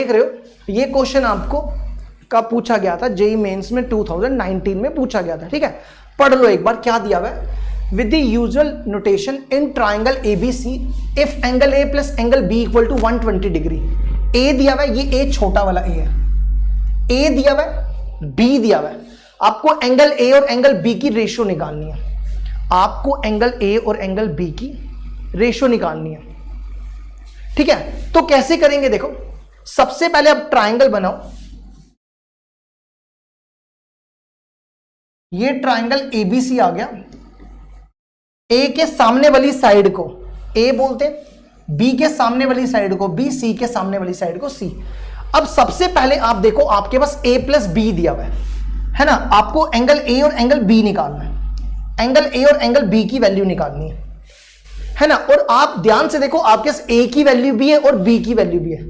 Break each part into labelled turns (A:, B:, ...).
A: देख रहे हो ये क्वेश्चन आपको कब पूछा गया था, जेई मेंस में 2019 में पूछा गया था। ठीक है, पढ़ लो एक बार क्या दिया हुआ है। With the usual notation in triangle ABC if angle A plus angle B equal to 120 degree. A दिया हुआ है, ये ए छोटा वाला ए है, ए दिया हुआ है, बी दिया हुआ है। आपको एंगल ए और एंगल बी की रेशियो निकालनी है, आपको एंगल ए और एंगल बी की रेशियो निकालनी है। ठीक है, तो कैसे करेंगे देखो, सबसे पहले अब ट्राइंगल बनाओ। ये ट्राइंगल एबीसी आ गया, ए के सामने वाली साइड को ए बोलते हैं, बी के सामने वाली साइड को बी, सी के सामने वाली साइड को सी। अब सबसे पहले आप देखो आपके पास ए प्लस बी दिया हुआ है ना, आपको एंगल ए और एंगल बी निकालना है, एंगल ए और एंगल बी की वैल्यू निकालनी है ना। और आप ध्यान से देखो आपके पास ए की वैल्यू भी है और बी की वैल्यू भी है।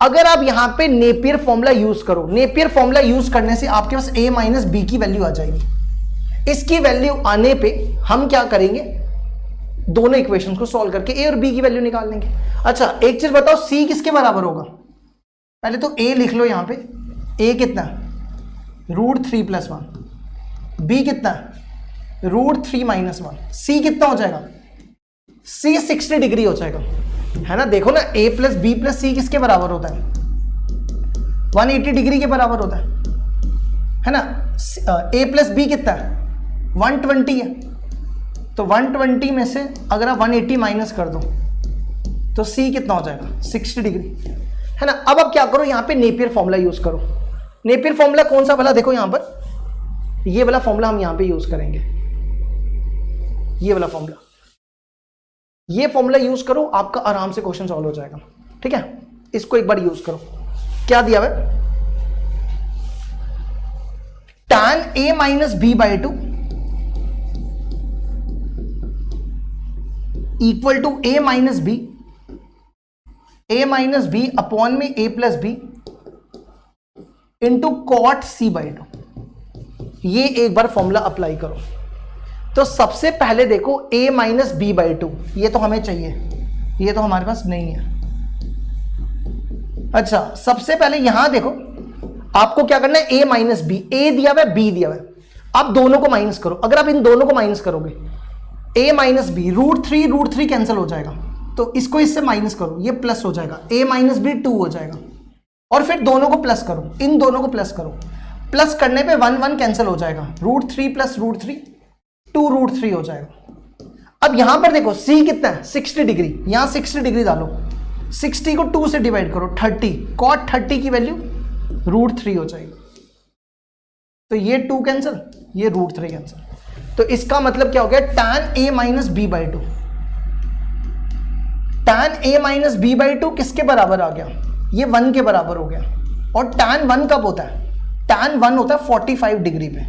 A: अगर आप यहां पे नेपियर फॉर्मूला यूज करो, नेपियर फॉर्मूला यूज करने से आपके पास ए माइनस बी की वैल्यू आ जाएगी। इसकी वैल्यू आने पे हम क्या करेंगे, दोनों इक्वेशंस को सॉल्व करके ए और बी की वैल्यू निकाल लेंगे। अच्छा एक चीज बताओ, सी किसके बराबर होगा? पहले तो ए लिख लो यहां पे, ए कितना √3 + 1, बी कितना √3 - 1, सी कितना हो जाएगा, सी 60 डिग्री हो जाएगा, है ना। देखो ना a प्लस बी प्लस सी किसके बराबर होता है, 180 डिग्री के बराबर होता है ना। a प्लस बी कितना है 120 है, तो 120 में से अगर आप 180 माइनस कर दो तो c कितना हो जाएगा 60 डिग्री, है ना। अब आप क्या करो, यहाँ पे नेपियर फॉर्मूला यूज करो। नेपियर फॉर्मूला कौन सा वाला, देखो यहाँ पर ये वाला फॉर्मूला हम यहाँ पे यूज करेंगे, ये वाला फॉर्मूला, ये फॉर्मूला यूज करो, आपका आराम से क्वेश्चन सॉल्व हो जाएगा। ठीक है, इसको एक बार यूज करो। क्या दिया हुआ है, tan a minus B by 2 equal to a minus B upon में a plus B into cot c by 2। ये एक बार फॉर्मूला अप्लाई करो। तो सबसे पहले देखो a माइनस बी बाई 2, ये तो हमें चाहिए, ये तो हमारे पास नहीं है। अच्छा सबसे पहले यहां देखो आपको क्या करना है, a माइनस बी, a दिया हुआ है, b दिया हुआ है। अब दोनों को माइनस करो, अगर आप इन दोनों को माइनस करोगे a माइनस बी, √3 कैंसिल हो जाएगा, तो इसको इससे माइनस करो, ये प्लस हो जाएगा, a माइनस बी 2 हो जाएगा। और फिर दोनों को प्लस करो, इन दोनों को प्लस करो, प्लस करने पे 1 कैंसिल हो जाएगा, √3 + √3 2√3 हो जाएगा। अब यहां पर देखो c कितना है 60 डिग्री, यहां 60 डिग्री डालो, 60 को 2 से डिवाइड करो 30, cot 30 की वैल्यू √3 हो जाएगी। तो ये 2 कैंसिल, ये √3 कैंसिल। तो इसका मतलब क्या हो गया, tan a minus B by 2, tan a minus B by 2 किसके बराबर आ गया, ये 1 के बराबर हो गया। और tan 1 कब होता है, tan 1 होता है 45 डिग्री पे,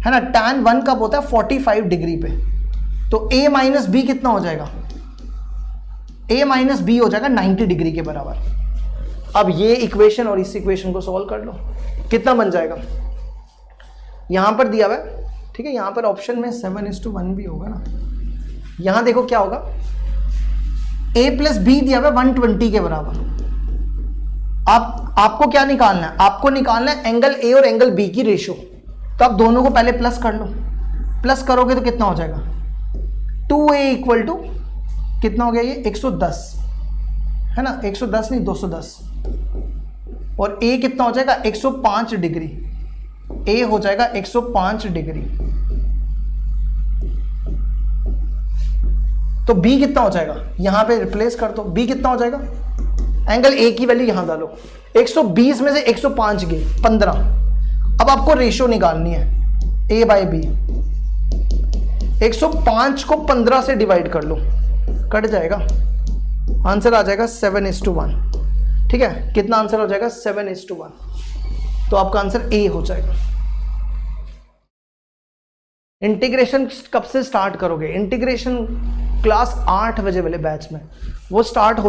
A: है ना। tan 1 कब होता है 45 डिग्री पे। तो a माइनस बी कितना हो जाएगा, a माइनस बी हो जाएगा 90 डिग्री के बराबर। अब ये इक्वेशन और इस इक्वेशन को सॉल्व कर लो, कितना बन जाएगा, यहां पर दिया हुआ है, ठीक है, यहां पर ऑप्शन में 7:1 भी होगा ना। यहां देखो क्या होगा, a प्लस बी दिया हुआ है 120 के बराबर। आपको क्या निकालना है, आपको निकालना है एंगल a और एंगल b की रेशियो। तो आप दोनों को पहले प्लस कर लो, प्लस करोगे तो कितना हो जाएगा, 2a इक्वल टू कितना हो गया, ये 110, है ना, 110 नहीं 210। और a कितना हो जाएगा 105 डिग्री, a हो जाएगा 105 डिग्री। तो b कितना हो जाएगा, यहां पे रिप्लेस कर दो, b कितना हो जाएगा, एंगल a की वैल्यू यहां डालो, 120 में से 105 गए 15। अब आपको रेशियो निकालनी है a बाई बी, 105 को 15 से डिवाइड कर लो, कट जाएगा, आंसर आ जाएगा 7:1। ठीक है, कितना आंसर हो जाएगा 7:1, तो आपका आंसर a हो जाएगा। इंटीग्रेशन कब से स्टार्ट करोगे, इंटीग्रेशन क्लास 8 बजे वाले बैच में वो स्टार्ट हो